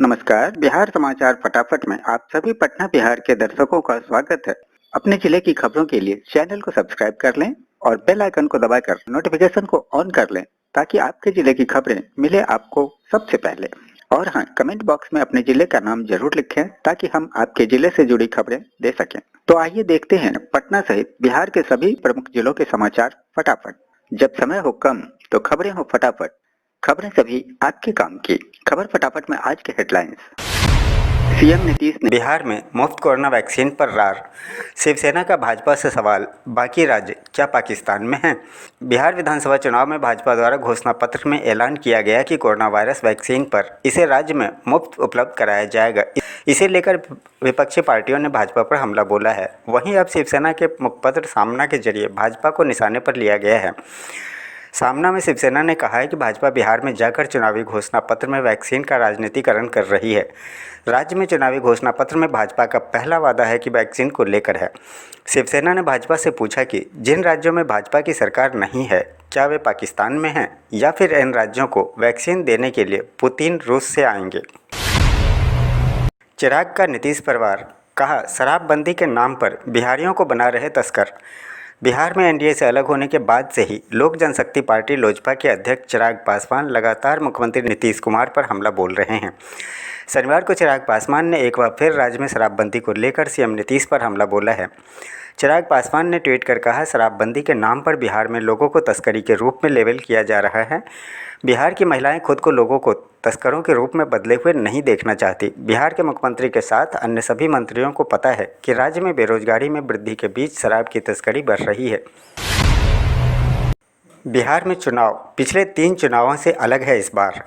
नमस्कार, बिहार समाचार फटाफट में आप सभी पटना बिहार के दर्शकों का स्वागत है। अपने जिले की खबरों के लिए चैनल को सब्सक्राइब कर लें और बेल आइकन को दबाकर नोटिफिकेशन को ऑन कर लें ताकि आपके जिले की खबरें मिले आपको सबसे पहले। और हाँ, कमेंट बॉक्स में अपने जिले का नाम जरूर लिखें ताकि हम आपके जिले से जुड़ी खबरें दे सकें। तो आइए देखते हैं पटना सहित बिहार के सभी प्रमुख जिलों के समाचार फटाफट। जब समय हो कम तो खबरें हो फटाफट, खबरें सभी आपके काम की। खबर फटाफट में आज के हेडलाइंस। सीएम नीतीश ने बिहार में मुफ्त कोरोना वैक्सीन पर रार। शिवसेना का भाजपा से सवाल, बाकी राज्य क्या पाकिस्तान में हैं? बिहार विधानसभा चुनाव में भाजपा द्वारा घोषणा पत्र में ऐलान किया गया कि कोरोना वायरस वैक्सीन पर इसे राज्य में मुफ्त उपलब्ध कराया जाएगा। इसे लेकर विपक्षी पार्टियों ने भाजपा पर हमला बोला है। वहीं अब शिवसेना के मुखपत्र सामना के जरिए भाजपा को निशाने पर लिया गया है। सामना में शिवसेना ने कहा है कि भाजपा बिहार में जाकर चुनावी घोषणा पत्र में वैक्सीन का राजनीतिकरण कर रही है। राज्य में चुनावी घोषणा पत्र में भाजपा का पहला वादा है कि वैक्सीन को लेकर है। शिवसेना ने भाजपा से पूछा कि जिन राज्यों में भाजपा की सरकार नहीं है, क्या वे पाकिस्तान में हैं या फिर इन राज्यों को वैक्सीन देने के लिए पुतिन रूस से आएंगे। चिराग का नीतीश परिवार, कहा शराबबंदी के नाम पर बिहारियों को बना रहे तस्कर। बिहार में एनडीए से अलग होने के बाद से ही लोक जनशक्ति पार्टी लोजपा के अध्यक्ष चिराग पासवान लगातार मुख्यमंत्री नीतीश कुमार पर हमला बोल रहे हैं। शनिवार को चिराग पासवान ने एक बार फिर राज्य में शराबबंदी को लेकर सीएम नीतीश पर हमला बोला है। चिराग पासवान ने ट्वीट कर कहा, शराबबंदी के नाम पर बिहार में लोगों को तस्करी के रूप में लेबल किया जा रहा है। बिहार की महिलाएं खुद को लोगों को तस्करों के रूप में बदले हुए नहीं देखना चाहती। बिहार के मुख्यमंत्री के साथ अन्य सभी मंत्रियों को पता है कि राज्य में बेरोजगारी में वृद्धि के बीच शराब की तस्करी बढ़ रही है। बिहार में चुनाव पिछले 3 चुनावों से अलग है। इस बार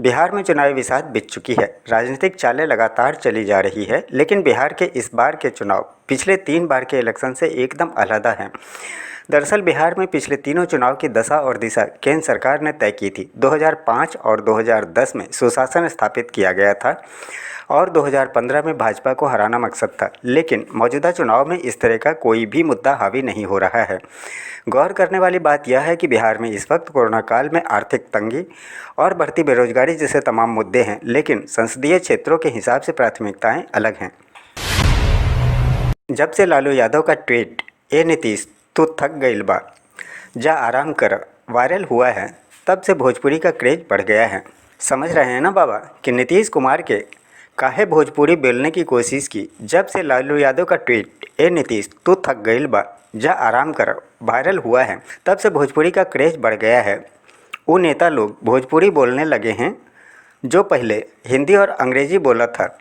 बिहार में चुनावी बिसात बीत चुकी है। राजनीतिक चालें लगातार चली जा रही है, लेकिन बिहार के इस बार के चुनाव पिछले 3 बार के इलेक्शन से एकदम अलग हैं। दरअसल बिहार में पिछले तीनों चुनाव की दशा और दिशा केंद्र सरकार ने तय की थी। 2005 और 2010 में सुशासन स्थापित किया गया था और 2015 में भाजपा को हराना मकसद था, लेकिन मौजूदा चुनाव में इस तरह का कोई भी मुद्दा हावी नहीं हो रहा है। गौर करने वाली बात यह है कि बिहार में इस वक्त कोरोना काल में आर्थिक तंगी और बढ़ती बेरोजगारी जैसे तमाम मुद्दे हैं, लेकिन संसदीय क्षेत्रों के हिसाब से प्राथमिकताएं अलग हैं। जब से लालू यादव का ट्वीट, ए नीतीश तू थक गइल बा, जा आराम कर, वायरल हुआ है, तब से भोजपुरी का क्रेज बढ़ गया है। समझ रहे हैं ना बाबा कि नीतीश कुमार के काहे भोजपुरी बोलने की कोशिश की। जब से लालू यादव का ट्वीट, ए नीतीश तू थक गइल बा, जा आराम कर, वायरल हुआ है, तब से भोजपुरी का क्रेज बढ़ गया है। वो नेता लोग भोजपुरी बोलने लगे हैं जो पहले हिंदी और अंग्रेजी बोला था।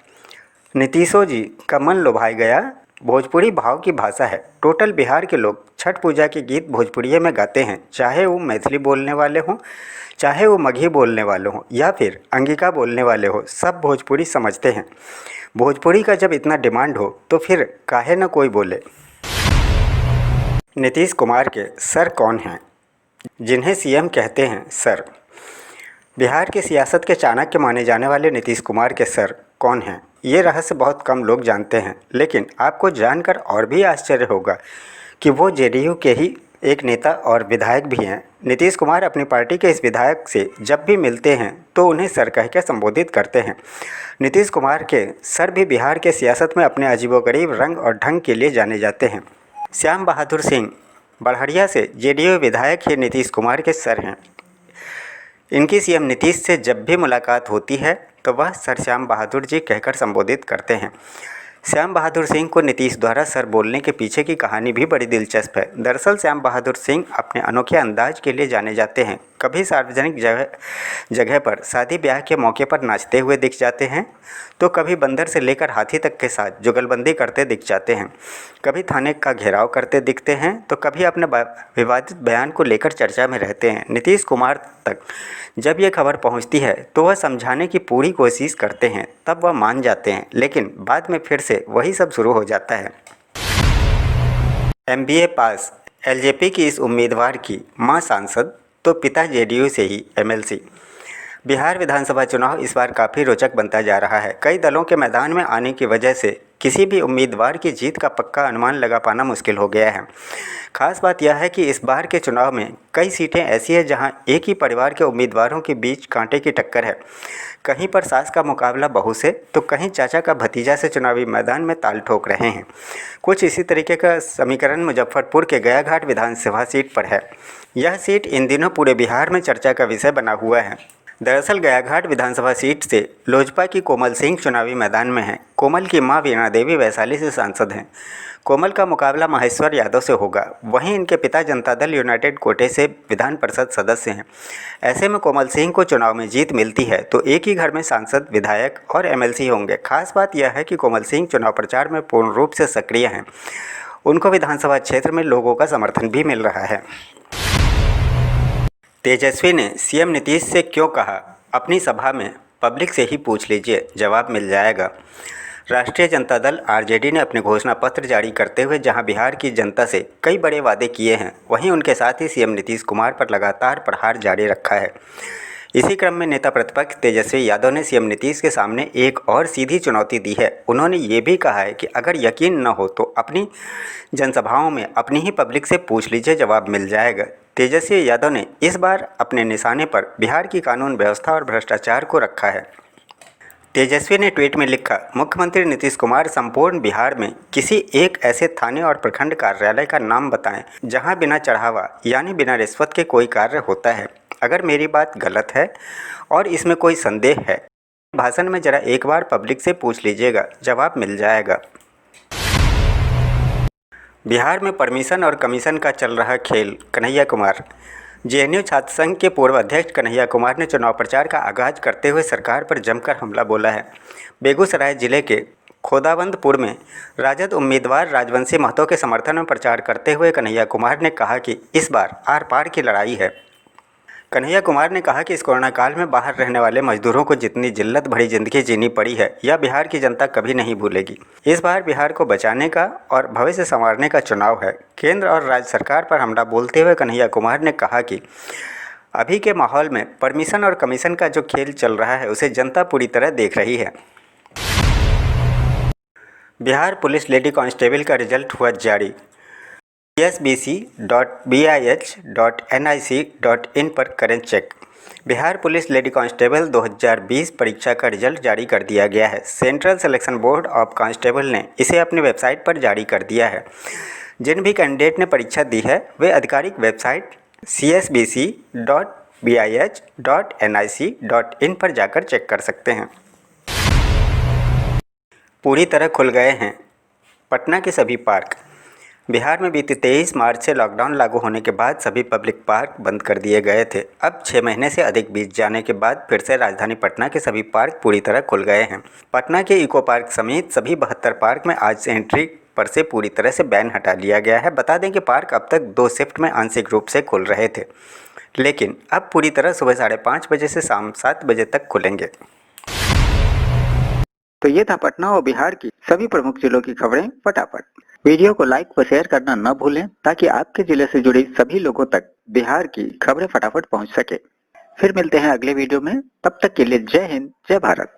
नीतीशो जी का मन लुभाया गया। भोजपुरी भाव की भाषा है। टोटल बिहार के लोग छठ पूजा के गीत भोजपुरी में गाते हैं, चाहे वो मैथिली बोलने वाले हों, चाहे वो मगही बोलने वाले हों या फिर अंगिका बोलने वाले हों, सब भोजपुरी समझते हैं। भोजपुरी का जब इतना डिमांड हो तो फिर काहे न कोई बोले। नीतीश कुमार के सर कौन हैं, जिन्हें सीएम कहते हैं सर? बिहार की सियासत के चाणक्य माने जाने वाले नीतीश कुमार के सर कौन हैं, ये रहस्य बहुत कम लोग जानते हैं, लेकिन आपको जानकर और भी आश्चर्य होगा कि वो जेडीयू के ही एक नेता और विधायक भी हैं। नीतीश कुमार अपनी पार्टी के इस विधायक से जब भी मिलते हैं तो उन्हें सर कहकर संबोधित करते हैं। नीतीश कुमार के सर भी बिहार के सियासत में अपने अजीबोगरीब रंग और ढंग के लिए जाने जाते हैं। श्याम बहादुर सिंह बड़हरिया से जेडीयू विधायक ही नीतीश कुमार के सर हैं। इनकी सीएम नीतीश से जब भी मुलाकात होती है तो वह सर श्याम बहादुर जी कहकर संबोधित करते हैं। श्याम बहादुर सिंह को नीतीश द्वारा सर बोलने के पीछे की कहानी भी बड़ी दिलचस्प है। दरअसल श्याम बहादुर सिंह अपने अनोखे अंदाज के लिए जाने जाते हैं। कभी सार्वजनिक जगह पर शादी ब्याह के मौके पर नाचते हुए दिख जाते हैं, तो कभी बंदर से लेकर हाथी तक के साथ जुगलबंदी करते दिख जाते हैं। कभी थाने का घेराव करते दिखते हैं, तो कभी अपने विवादित बयान को लेकर चर्चा में रहते हैं। नीतीश कुमार तक जब ये खबर पहुंचती है तो वह समझाने की पूरी कोशिश करते हैं, तब वह मान जाते हैं, लेकिन बाद में फिर से वही सब शुरू हो जाता है। एमबीए पास एलजेपी की इस उम्मीदवार की मां सांसद तो पिता जेडीयू से ही एमएलसी। बिहार विधानसभा चुनाव इस बार काफ़ी रोचक बनता जा रहा है। कई दलों के मैदान में आने की वजह से किसी भी उम्मीदवार की जीत का पक्का अनुमान लगा पाना मुश्किल हो गया है। खास बात यह है कि इस बार के चुनाव में कई सीटें ऐसी हैं जहां एक ही परिवार के उम्मीदवारों के बीच कांटे की टक्कर है। कहीं पर सास का मुकाबला बहू से तो कहीं चाचा का भतीजा से चुनावी मैदान में ताल ठोक रहे हैं। कुछ इसी तरीके का समीकरण मुजफ्फरपुर के गयाघाट विधानसभा सीट पर है। यह सीट इन दिनों पूरे बिहार में चर्चा का विषय बना हुआ है। दरअसल गयाघाट विधानसभा सीट से लोजपा की कोमल सिंह चुनावी मैदान में हैं। कोमल की मां वीणा देवी वैशाली से सांसद हैं। कोमल का मुकाबला महेश्वर यादव से होगा। वहीं इनके पिता जनता दल यूनाइटेड कोटे से विधान परिषद सदस्य हैं। ऐसे में कोमल सिंह को चुनाव में जीत मिलती है तो एक ही घर में सांसद, विधायक और एमएलसी होंगे। खास बात यह है कि कोमल सिंह चुनाव प्रचार में पूर्ण रूप से सक्रिय हैं। उनको विधानसभा क्षेत्र में लोगों का समर्थन भी मिल रहा है। तेजस्वी ने सीएम नीतीश से क्यों कहा, अपनी सभा में पब्लिक से ही पूछ लीजिए, जवाब मिल जाएगा। राष्ट्रीय जनता दल आरजेडी ने अपने घोषणा पत्र जारी करते हुए जहां बिहार की जनता से कई बड़े वादे किए हैं, वहीं उनके साथ ही सीएम नीतीश कुमार पर लगातार प्रहार जारी रखा है। इसी क्रम में नेता प्रतिपक्ष तेजस्वी यादव ने सीएम नीतीश के सामने एक और सीधी चुनौती दी है। उन्होंने ये भी कहा है कि अगर यकीन न हो तो अपनी जनसभाओं में अपनी ही पब्लिक से पूछ लीजिए, जवाब मिल जाएगा। तेजस्वी यादव ने इस बार अपने निशाने पर बिहार की कानून व्यवस्था और भ्रष्टाचार को रखा है। तेजस्वी ने ट्वीट में लिखा, मुख्यमंत्री नीतीश कुमार संपूर्ण बिहार में किसी एक ऐसे थाने और प्रखंड कार्यालय का नाम बताएं जहां बिना चढ़ावा यानी बिना रिश्वत के कोई कार्य होता है। अगर मेरी बात गलत है और इसमें कोई संदेह है, भाषण में जरा एक बार पब्लिक से पूछ लीजिएगा, जवाब मिल जाएगा। बिहार में परमिशन और कमीशन का चल रहा खेल, कन्हैया कुमार। जेएनयू छात्र संघ के पूर्व अध्यक्ष कन्हैया कुमार ने चुनाव प्रचार का आगाज करते हुए सरकार पर जमकर हमला बोला है। बेगूसराय जिले के खोदावंदपुर में राजद उम्मीदवार राजवंशी महतो के समर्थन में प्रचार करते हुए कन्हैया कुमार ने कहा कि इस बार आर पार की लड़ाई है। कन्हैया कुमार ने कहा कि इस कोरोना काल में बाहर रहने वाले मजदूरों को जितनी जिल्लत भरी जिंदगी जीनी पड़ी है, यह बिहार की जनता कभी नहीं भूलेगी। इस बार बिहार को बचाने का और भविष्य संवारने का चुनाव है। केंद्र और राज्य सरकार पर हमला बोलते हुए कन्हैया कुमार ने कहा कि अभी के माहौल में परमिशन और कमीशन का जो खेल चल रहा है उसे जनता पूरी तरह देख रही है। बिहार पुलिस लेडी कांस्टेबल का रिजल्ट हुआ जारी। csbc.bih.nic.in पर करें check. Bihar police lady constable 2020 परीक्षा का रिजल्ट जारी कर दिया गया है। Central Selection Board of Constable ने इसे अपनी वेबसाइट पर जारी कर दिया है। जिन भी कैंडिडेट ने परीक्षा दी है वे आधिकारिक वेबसाइट csbc.bih.nic.in पर जाकर चेक कर सकते हैं। पूरी तरह खुल गए हैं पटना के सभी पार्क। बिहार में बीते 23 मार्च से लॉकडाउन लागू होने के बाद सभी पब्लिक पार्क बंद कर दिए गए थे। अब 6 महीने से अधिक बीत जाने के बाद फिर से राजधानी पटना के सभी पार्क पूरी तरह खुल गए हैं। पटना के इको पार्क समेत सभी 72 पार्क में आज से एंट्री पर से पूरी तरह से बैन हटा लिया गया है। बता दें कि पार्क अब तक 2 शिफ्ट में आंशिक रूप से खुल रहे थे, लेकिन अब पूरी तरह सुबह 5:30 बजे से शाम 7 बजे तक खुलेंगे। तो ये था पटना और बिहार की सभी प्रमुख जिलों की खबरें फटाफट। वीडियो को लाइक व शेयर करना न भूलें ताकि आपके जिले से जुड़ी सभी लोगों तक बिहार की खबरें फटाफट पहुंच सके। फिर मिलते हैं अगले वीडियो में, तब तक के लिए जय हिंद, जय भारत।